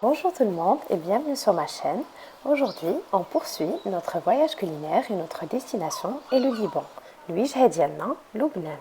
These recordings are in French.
Bonjour tout le monde et bienvenue sur ma chaîne. Aujourd'hui, on poursuit notre voyage culinaire et notre destination est le Liban. الوجهة ديالنا لبنان.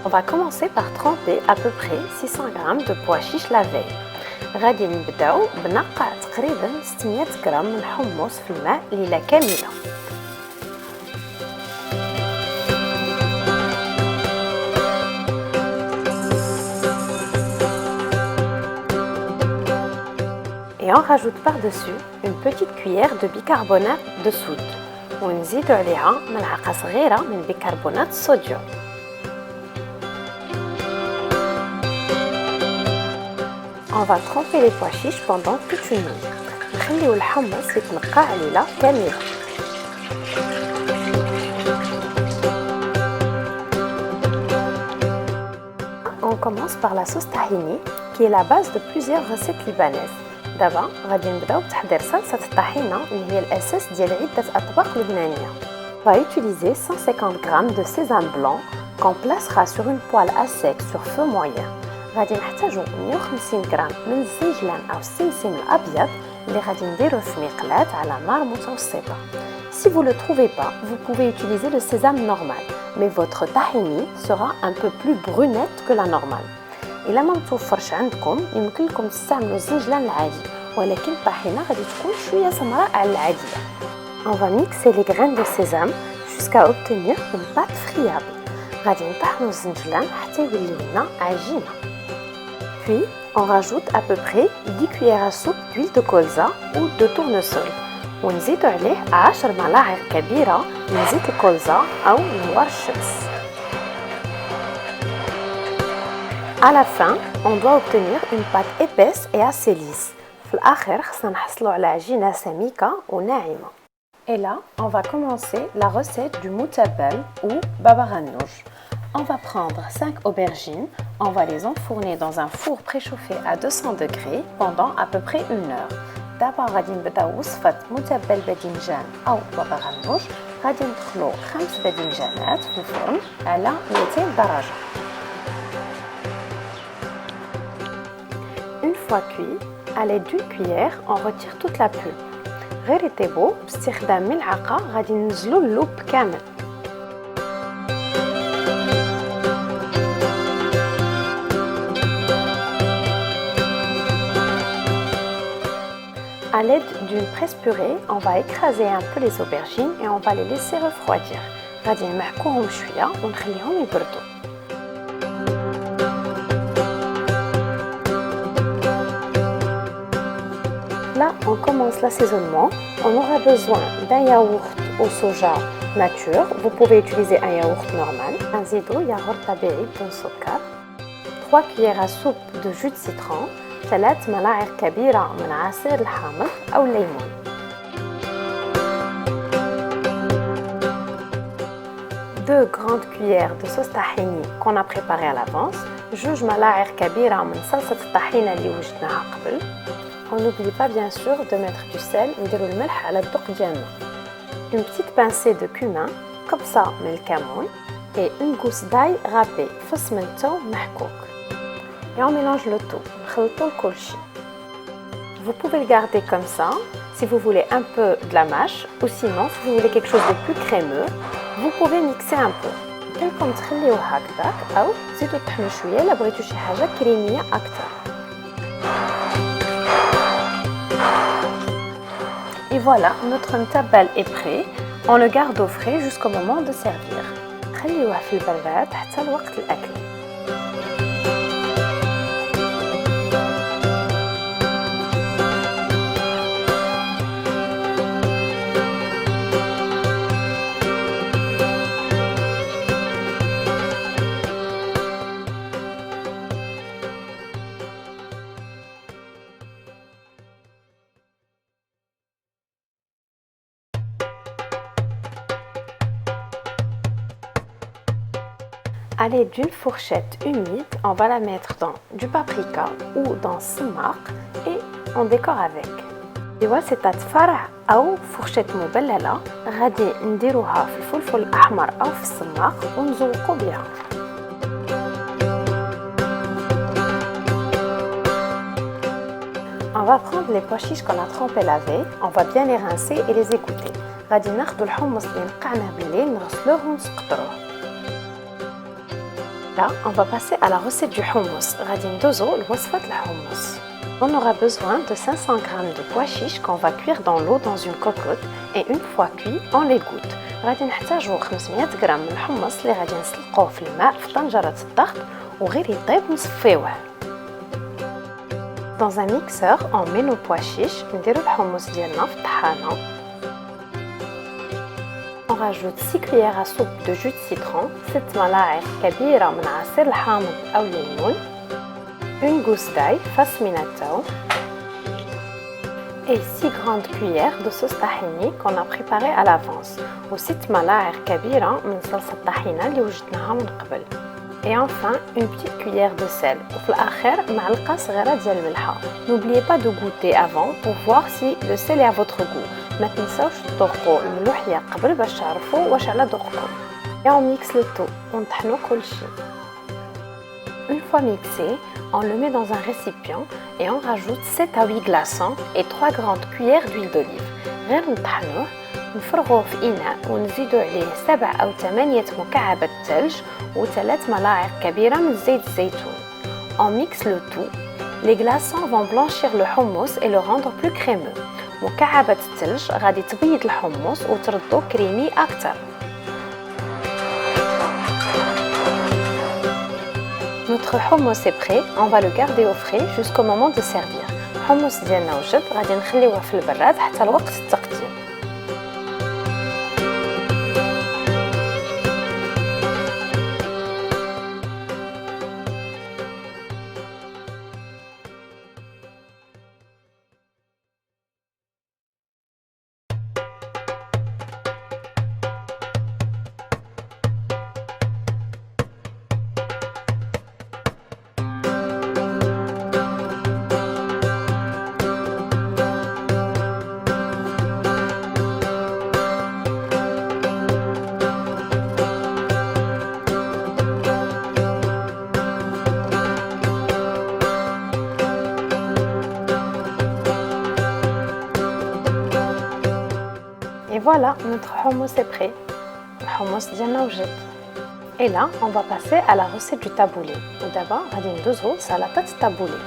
On va commencer par tremper à peu près 600 g de pois chiches la veille. غادي نبداو بنقع تقريبا 600 غرام من الحمص في الماء ليلة كاملة. Et on rajoute par-dessus une petite cuillère de bicarbonate de soude. ونزيدو عليها ملعقة صغيرة من بيكربونات الصوديوم. On va tremper les pois chiches pendant toute une nuit. نخليو الحمص يتنقع ليلة كاملة. On commence par la sauce tahini qui est la base de plusieurs recettes libanaises. دابا غادي نبداو بتحضير صلصة الطحينة اللي هي الأساس ديال عدة أطباق لبنانية. On va utiliser 150 g de sésame blanc qu'on placera sur une poêle à sec sur feu moyen. غادي نحتاجو 150 غرام من الزنجلان أو السمسم الأبيض اللي غادي نديروه في مقلاة على نار متوسطة. Si vous ne le trouvez pas, vous pouvez utiliser le sésame normal, mais votre tahini sera un peu plus brunette que la normale. إلا ما متوفرش عندكم يمكن لكم تستعملوا الزنجلان العادي، ولكن الطحينة غادي تكون شوية سمراء على العادية. On va mixer les graines de sésame jusqu'à obtenir une pâte friable. غادي نطحنوا الزنجلان حتى يوليو لنا عجينة. Puis, on rajoute à peu près 10 cuillères à soupe d'huile de colza ou de tournesol. ونزيدو عليه 10 ملاعق كبيرة من زيت الكولزا أو نوار الشمس. À la fin, on doit obtenir une pâte épaisse et assez lisse. في الآخر خصنا نحصلوا على عجينة سميكة وناعمة. Et là, on va commencer la recette du moutabal ou baba ghanoush. On va prendre 5 aubergines, on va les enfourner dans un four préchauffé à 200 degrés pendant à peu près 1 heure. D'abord, غادي نبداو وصفة متبل باذنجان أو بابا غنوش. غادي ندخلو 5 باذنجانات في الفرن على 200 درجة. Une fois cuit, à l'aide d'une cuillère, on retire toute la pulpe. غير يطيبو باستخدام ملعقة غادي ننزلو اللب كامل. À l'aide d'une presse purée, on va écraser un peu les aubergines et on va les laisser refroidir. غادي نمعكوهم شوية ونخليهم يبردوا. Là, on commence l'assaisonnement. On aura besoin d'un yaourt au soja nature. Vous pouvez utiliser un yaourt normal. نزيدو ياغورت طبيعي بدون سكر. 3 cuillères à soupe de jus de citron. 3 ملاعق كبيرة من عصير الحامض أو الليمون. 2 grandes cuillères de sauce tahini qu'on a préparée à l'avance. 2 ملاعق كبيرة من صلصة الطحينة اللي وجدناها قبل. On n'oublie pas bien sûr de mettre du sel ونديرو الملح على الذوق ديالنا. Une petite pincée de cumin, قبصة من الكمون et une gousse d'ail râpée, فص من ثوم محكوك. Et on mélange le tout. نخلطو الكلشي. Vous pouvez le garder comme ça si vous voulez un peu de la mâche ou sinon si vous voulez quelque chose de plus crémeux, vous pouvez mixer un peu. يمكنكم تخليوه هكذاك أو تزيدوا تطحنوا شوية إلا بغيتو شي حاجة كريمية أكثر. Et voilà, notre mtabal est prêt. On le garde au frais jusqu'au moment de servir. خليوه في البراد حتى لوقت الأكل. À l'aide d'une fourchette humide, on va la mettre dans du paprika ou dans السماق et on décore avec. بواسطة فرع أو فرشة مبللة غادي نديروها في الفلفل الأحمر أو في السماق ونزوقو بها. On va prendre les pois chiches qu'on a trempés la veille, on va bien les rincer et les égoutter. غادي ناخدو الحمص اللي نقعناه بالليل نغسلوه ونسقطروه. Là, on va passer à la recette du hummus. غادي ندوزو لوصفة الحمص. On aura besoin de 500 g de pois chiches qu'on va cuire dans l'eau dans une cocotte et une fois cuit, on l'égoutte. غادي نحتاجو 500 g من الحمص اللي غادي نسلقوه في الماء في طنجرة الضغط وغير يطيب نصفيوه. Dans un mixeur, on met nos pois chiches, نديرو الحمص ديالنا في الطحانة. On rajoute 6 cuillères à soupe de jus de citron, 6 ملاعق كبيرة من عصير الحامض أو الليمون, une gousse d'ail, فص من الثوم, et 6 grandes cuillères de sauce tahini qu'on a préparée à l'avance, و 6 ملاعق كبيرة من صلصة الطحينة اللي وجدناها من قبل. Et enfin, une petite cuillère de sel. وفي الآخر معلقة صغيرة ديال الملحة. N'oubliez pas de goûter avant pour voir si le sel est à votre goût. ما تنساوش تذوقوا الملوحية قبل باش تعرفوا واش على ذوقكم. Et on mixe le tout. ونطحنوا كلشي. Une fois mixé, on le met dans un récipient et on rajoute 7 à 8 glaçons et 3 grandes cuillères d'huile d'olive. غير نطحنوه نفرغوه في إناء ونزيدو عليه 7 أو 8 مكعبات ثلج و3 ملاعق كبيرة من زيت الزيتون. On mixe le tout. Les glaçons vont blanchir le hummus et le rendre plus crémeux. مكعبات الثلج غادي تبيض الحمص وتردو كريمي أكثر. Notre hummus est prêt, on va le garder au frais jusqu'au moment de servir. الحمص ديالنا وجد غادي نخليوه في البراد حتى الوقت التقديم. Et voilà, notre hummus est prêt. Le hummus ديالنا وجد. Et là, on va passer à la recette du taboulé. D'abord, غادي ندوزو سلطة التابولي.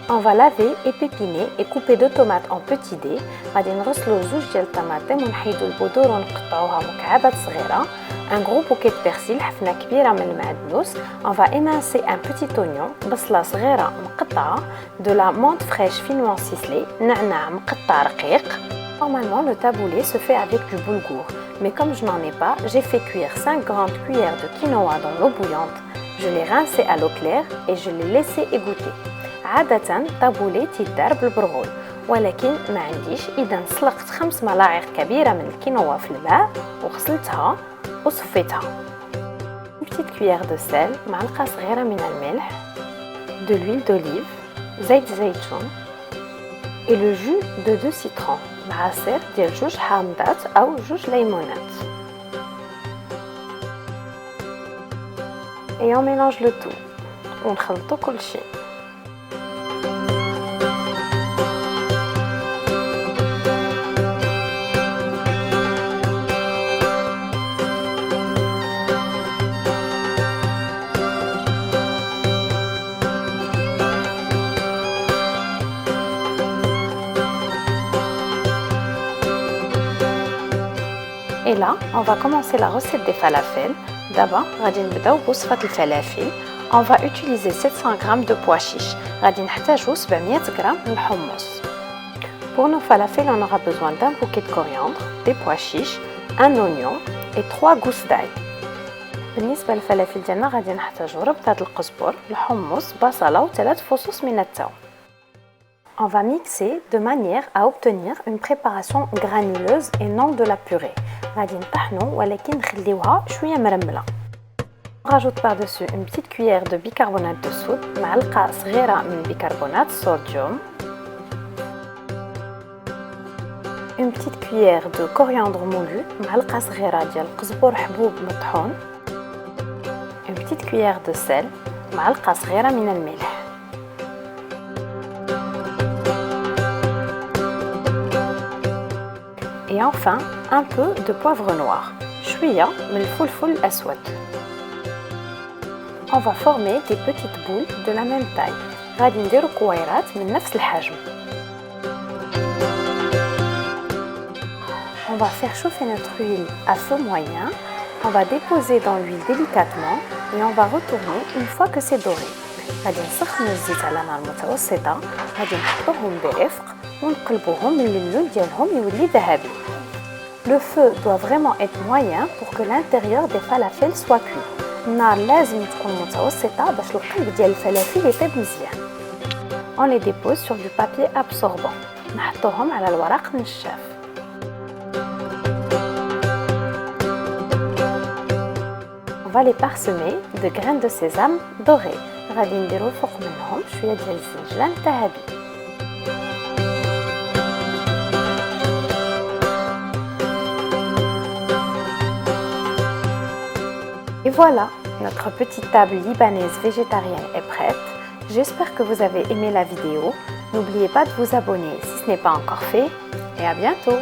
On va laver, épépiner et couper 2 tomates en petits dés. غادي نغسلو 2 ديال الطماطم ونحيدو البذور ونقطعوها مكعبات صغيرة. Un gros bouquet de persil, حفنة كبيرة من المعدنوس. On va émincer un petit oignon, بصلة صغيرة مقطعة, de la menthe fraîche finement ciselée, نعناع مقطع رقيق. Normalement, le taboulé se fait avec du boulgour, mais comme je n'en ai pas, j'ai fait cuire 5 grandes cuillères de quinoa dans l'eau bouillante. Je l'ai rincé à l'eau claire et je l'ai laissé égoutter. عادة taboulé تيدار بالبرغول، ولكن ما عنديش، إذا سلقت 5 ملاعق كبيرة من الكينوا في الماء وغسلتها وصفيتها. Une petite cuillère de sel، معلقة صغيرة من الملح، de l'huile d'olive، زيت زيتون، et le jus de 2 citrons. العصير ديال 2 حامضات أو 2 ليمونات. Et on mélange le tout. ونخلطو كلشي. Et là, on va commencer la recette des falafels. D'abord, غادي نبداو بوصفة الفلافل. On va utiliser 700 g de pois chiches. غادي نحتاجو 700 g من الحمص. Pour nos falafels, on aura besoin d'un bouquet de coriandre, des pois chiches, un oignon et 3 gousses d'ail. بالنسبة للفلافل ديالنا غادي نحتاجو ربطة القزبر، الحمص، بصلة و3 فصوص من الثوم. On va mixer de manière à obtenir une préparation granuleuse et non de la purée. غادي نطحنو ولكن نخليوها شويه مرمله. On rajoute par-dessus une petite cuillère de bicarbonate de soude, معلقة صغيرة من bicarbonate sodium, une petite cuillère de coriandre moulu, معلقة صغيرة ديال قزبر حبوب مطحون, une petite cuillère de sel, معلقة صغيرة من الملح. Et enfin, un peu de poivre noir, شوية من الفلفل الأسود. On va former des petites boules de la même taille. غادي نديرو كويرات من نفس الحجم. On va faire chauffer notre huile à feu moyen. On va déposer dans l'huile délicatement et on va retourner une fois que c'est doré. غادي نسخنو الزيت على نار متوسطة، غادي نحطوهم برفق ونقلبوهم من اللون ديالهم يولي ذهبي. Le feu doit vraiment être moyen pour que l'intérieur des falafels soit cuit. النار لازم تكون متوسطة باش القلب ديال الفلافل يطيب مزيان. On les dépose sur du papier absorbant. نحطوهم على الورق النشاف. On va les parsemer de graines de sésame dorées. غادي نديرو فوق منهم شوية ديال الزنجلان الذهبي. Et voilà, notre petite table libanaise végétarienne est prête. J'espère que vous avez aimé la vidéo. N'oubliez pas de vous abonner si ce n'est pas encore fait. Et à bientôt!